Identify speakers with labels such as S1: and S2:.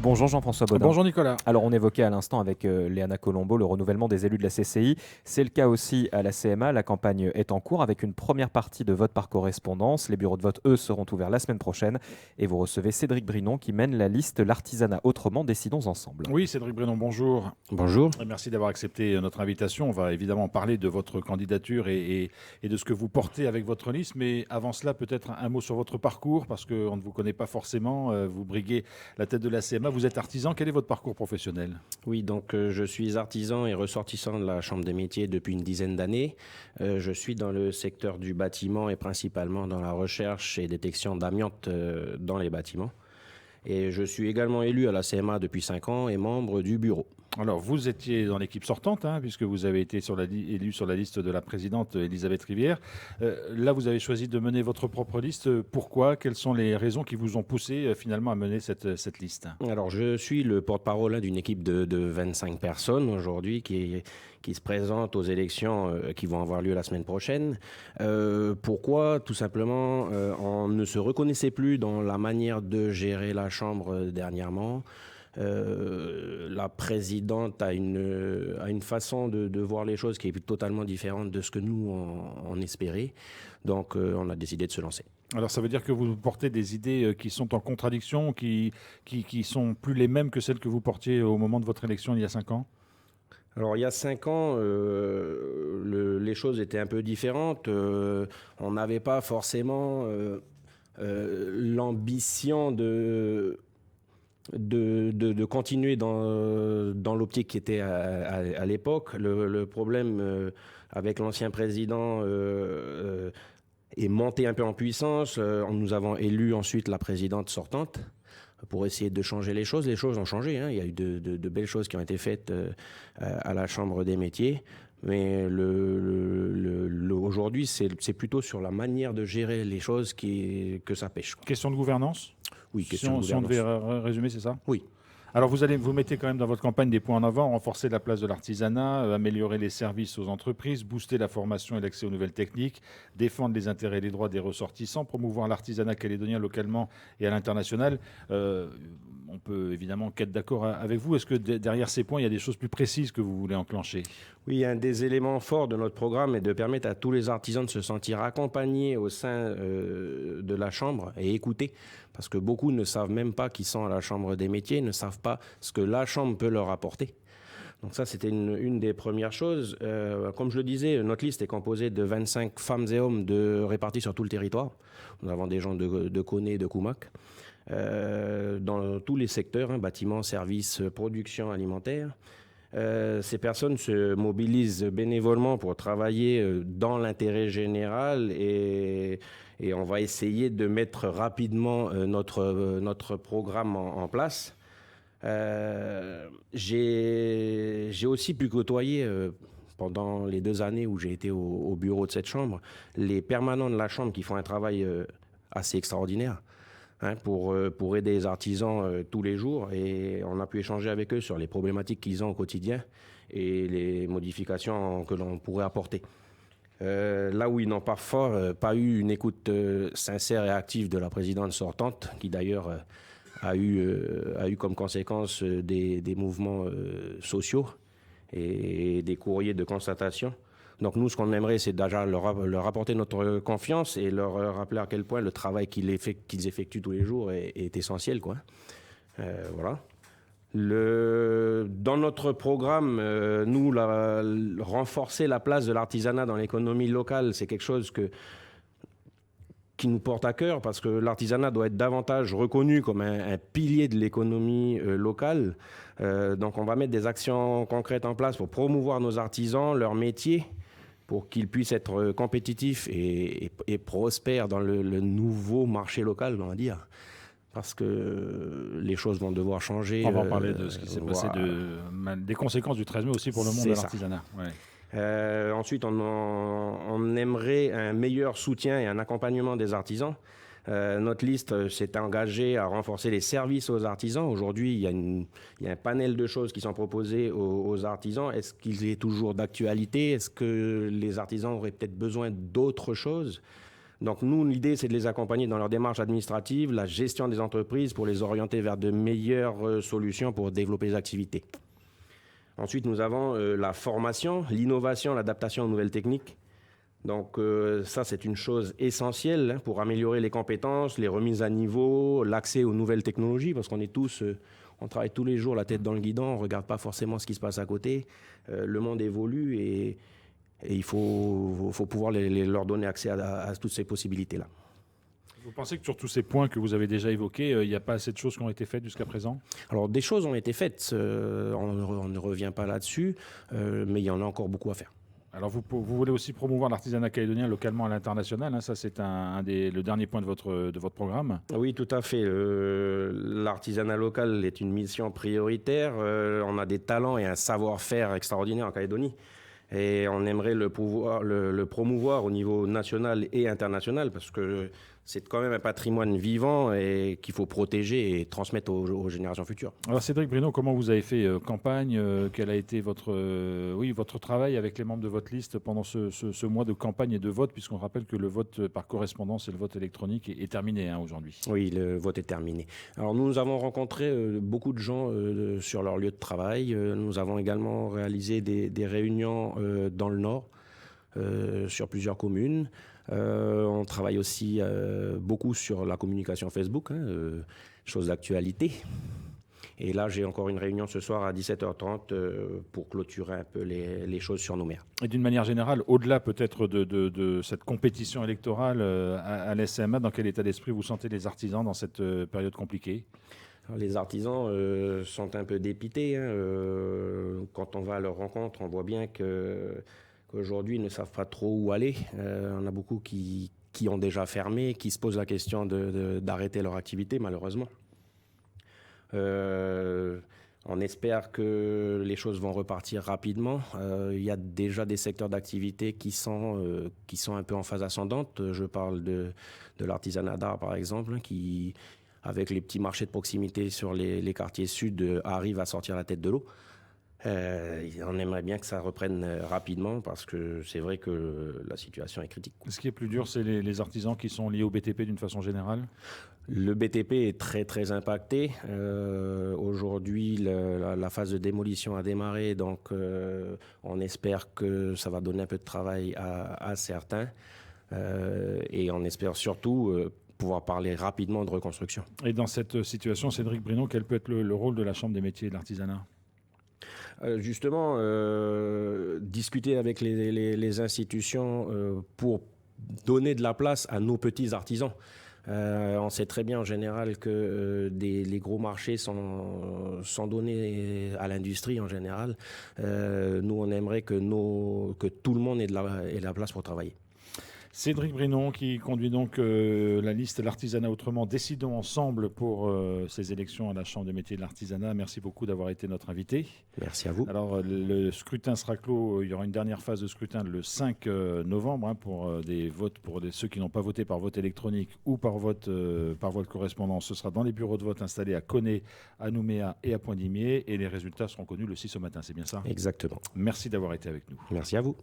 S1: Bonjour Jean-François Bodin.
S2: Bonjour Nicolas.
S1: Alors on évoquait à l'instant avec Léana Colombo le renouvellement des élus de la CCI. C'est le cas aussi à la CMA. La campagne est en cours avec une première partie de vote par correspondance. Les bureaux de vote, eux, seront ouverts la semaine prochaine. Et vous recevez Cédric Brinon qui mène la liste L'artisanat autrement, décidons ensemble.
S2: Oui, Cédric Brinon, bonjour.
S3: Bonjour.
S2: Merci d'avoir accepté notre invitation. On va évidemment parler de votre candidature et de ce que vous portez avec votre liste. Mais avant cela, peut-être un mot sur votre parcours, parce qu'on ne vous connaît pas forcément. Vous briguez la tête de la CMA. Vous êtes artisan. Quel est votre parcours professionnel ?
S3: Oui, donc je suis artisan et ressortissant de la Chambre des métiers depuis une dizaine d'années. Je suis dans le secteur du bâtiment et principalement dans la recherche et détection d'amiante dans les bâtiments. Et je suis également élu à la CMA depuis 5 ans et membre du bureau.
S2: Alors, vous étiez dans l'équipe sortante, puisque vous avez été élu sur la liste de la présidente Elisabeth Rivière. Là, vous avez choisi de mener votre propre liste. Pourquoi ? Quelles sont les raisons qui vous ont poussé finalement à mener cette liste ?
S3: Alors, je suis le porte-parole d'une équipe de 25 personnes aujourd'hui qui se présente aux élections qui vont avoir lieu la semaine prochaine. Pourquoi ? Tout simplement, on ne se reconnaissait plus dans la manière de gérer la Chambre dernièrement. La présidente a une façon de voir les choses qui est totalement différente de ce que nous on espérait. Donc, on a décidé de se lancer.
S2: Alors, ça veut dire que vous portez des idées qui sont en contradiction, qui sont plus les mêmes que celles que vous portiez au moment de votre élection il y a 5 ans ?
S3: Alors, il y a 5 ans, les choses étaient un peu différentes. On n'avait pas forcément l'ambition de continuer dans l'optique qui était à l'époque. Le problème avec l'ancien président est monté un peu en puissance. Nous avons élu ensuite la présidente sortante pour essayer de changer les choses. Les choses ont changé. Il y a eu de belles choses qui ont été faites à la Chambre des métiers. Mais aujourd'hui, c'est plutôt sur la manière de gérer les choses que ça pêche.
S2: Question de gouvernance ?
S3: Oui,
S2: question de gouvernance. Si on devait résumer, c'est ça ?
S3: Oui.
S2: Alors, vous mettez quand même dans votre campagne des points en avant, renforcer la place de l'artisanat, améliorer les services aux entreprises, booster la formation et l'accès aux nouvelles techniques, défendre les intérêts et les droits des ressortissants, promouvoir l'artisanat calédonien localement et à l'international. On peut évidemment qu'être d'accord avec vous. Est-ce que derrière ces points, il y a des choses plus précises que vous voulez enclencher ?
S3: Oui, un des éléments forts de notre programme est de permettre à tous les artisans de se sentir accompagnés au sein de la Chambre et écoutés. Parce que beaucoup ne savent même pas qu'ils sont à la Chambre des métiers, ne savent pas ce que la Chambre peut leur apporter. Donc ça, c'était une des premières choses. Comme je le disais, notre liste est composée de 25 femmes et hommes répartis sur tout le territoire. Nous avons des gens de Koné et de Koumak. Dans tous les secteurs, bâtiments, services, production alimentaire. Ces personnes se mobilisent bénévolement pour travailler dans l'intérêt général et on va essayer de mettre rapidement notre programme en place. J'ai aussi pu côtoyer pendant les 2 années où j'ai été au bureau de cette chambre les permanents de la chambre qui font un travail assez extraordinaire. Pour aider les artisans tous les jours, et on a pu échanger avec eux sur les problématiques qu'ils ont au quotidien et les modifications que l'on pourrait apporter. Là où ils n'ont parfois pas eu une écoute sincère et active de la présidente sortante, qui d'ailleurs a eu comme conséquence des mouvements sociaux et des courriers de constatation. Donc nous, ce qu'on aimerait, c'est déjà leur apporter notre confiance et leur rappeler à quel point le travail qu'ils effectuent tous les jours est essentiel, quoi. Voilà. Dans notre programme, renforcer la place de l'artisanat dans l'économie locale, c'est quelque chose qui nous porte à cœur parce que l'artisanat doit être davantage reconnu comme un pilier de l'économie locale. Donc on va mettre des actions concrètes en place pour promouvoir nos artisans, leur métier, pour qu'ils puissent être compétitifs et prospères dans le nouveau marché local, on va dire. Parce que les choses vont devoir changer.
S2: On va en parler de ce qui s'est passé, des conséquences du 13 mai aussi pour le monde de l'artisanat. Ouais.
S3: Ensuite, on aimerait un meilleur soutien et un accompagnement des artisans. Notre liste s'est engagée à renforcer les services aux artisans. Aujourd'hui, il y a un panel de choses qui sont proposées aux artisans. Est-ce qu'il est toujours d'actualité ? Est-ce que les artisans auraient peut-être besoin d'autres choses ? Donc nous, l'idée, c'est de les accompagner dans leur démarche administrative, la gestion des entreprises pour les orienter vers de meilleures solutions pour développer les activités. Ensuite, nous avons la formation, l'innovation, l'adaptation aux nouvelles techniques. Donc ça, c'est une chose essentielle pour améliorer les compétences, les remises à niveau, l'accès aux nouvelles technologies, parce qu'on est tous, on travaille tous les jours la tête dans le guidon, on ne regarde pas forcément ce qui se passe à côté. Le monde évolue et il faut pouvoir leur donner accès à toutes ces possibilités-là.
S2: Vous pensez que sur tous ces points que vous avez déjà évoqués, il n'y a pas assez de choses qui ont été faites jusqu'à présent?
S3: Alors, des choses ont été faites, on ne revient pas là-dessus, mais il y en a encore beaucoup à faire.
S2: Alors vous voulez aussi promouvoir l'artisanat calédonien localement à l'international, hein, ça c'est le dernier point de votre programme.
S3: Oui, tout à fait. L'artisanat local est une mission prioritaire. On a des talents et un savoir-faire extraordinaire en Calédonie. Et on aimerait le promouvoir au niveau national et international parce que c'est quand même un patrimoine vivant et qu'il faut protéger et transmettre aux générations futures.
S2: Alors Cédric Brino, comment vous avez fait campagne? Quel a été votre travail avec les membres de votre liste pendant ce mois de campagne et de vote, puisqu'on rappelle que le vote par correspondance et le vote électronique est terminé aujourd'hui?
S3: Oui, le vote est terminé. Alors nous avons rencontré beaucoup de gens sur leur lieu de travail. Nous avons également réalisé des réunions dans le Nord, sur plusieurs communes. On travaille aussi beaucoup sur la communication Facebook, chose d'actualité. Et là, j'ai encore une réunion ce soir à 17h30 pour clôturer un peu les choses sur nos maires.
S2: Et d'une manière générale, au-delà peut-être de cette compétition électorale à l'SMA, dans quel état d'esprit vous sentez les artisans dans cette période compliquée?
S3: Alors, les artisans sont un peu dépités. Quand on va à leur rencontre, on voit bien qu'aujourd'hui, ils ne savent pas trop où aller. On a beaucoup qui ont déjà fermé, qui se posent la question d'arrêter leur activité, malheureusement. On espère que les choses vont repartir rapidement. Il y a déjà des secteurs d'activité qui sont un peu en phase ascendante. Je parle de l'artisanat d'art, par exemple, qui, avec les petits marchés de proximité sur les quartiers sud, arrive à sortir la tête de l'eau. On aimerait bien que ça reprenne rapidement parce que c'est vrai que la situation est critique.
S2: Ce qui est plus dur, c'est les artisans qui sont liés au BTP d'une façon générale?
S3: Le BTP est très très impacté. Aujourd'hui, la phase de démolition a démarré, donc on espère que ça va donner un peu de travail à certains. Et on espère surtout pouvoir parler rapidement de reconstruction.
S2: Et dans cette situation, Cédric Brino, quel peut être le rôle de la Chambre des métiers et de l'artisanat?
S3: Justement, discuter avec les institutions pour donner de la place à nos petits artisans. On sait très bien en général que les gros marchés sont donnés à l'industrie en général. Nous, on aimerait que tout le monde ait de la place pour travailler.
S2: Cédric Brinon, qui conduit donc la liste L'Artisanat Autrement, décidons ensemble pour ces élections à la Chambre des métiers de l'artisanat. Merci beaucoup d'avoir été notre invité.
S3: Merci à vous.
S2: Alors, le scrutin sera clos. Il y aura une dernière phase de scrutin le 5 novembre pour des votes, pour ceux qui n'ont pas voté par vote électronique ou par vote correspondance. Ce sera dans les bureaux de vote installés à Koné, à Nouméa et à Poindimié. Et les résultats seront connus le 6 au matin. C'est bien ça?
S3: Exactement.
S2: Merci d'avoir été avec nous.
S3: Merci à vous.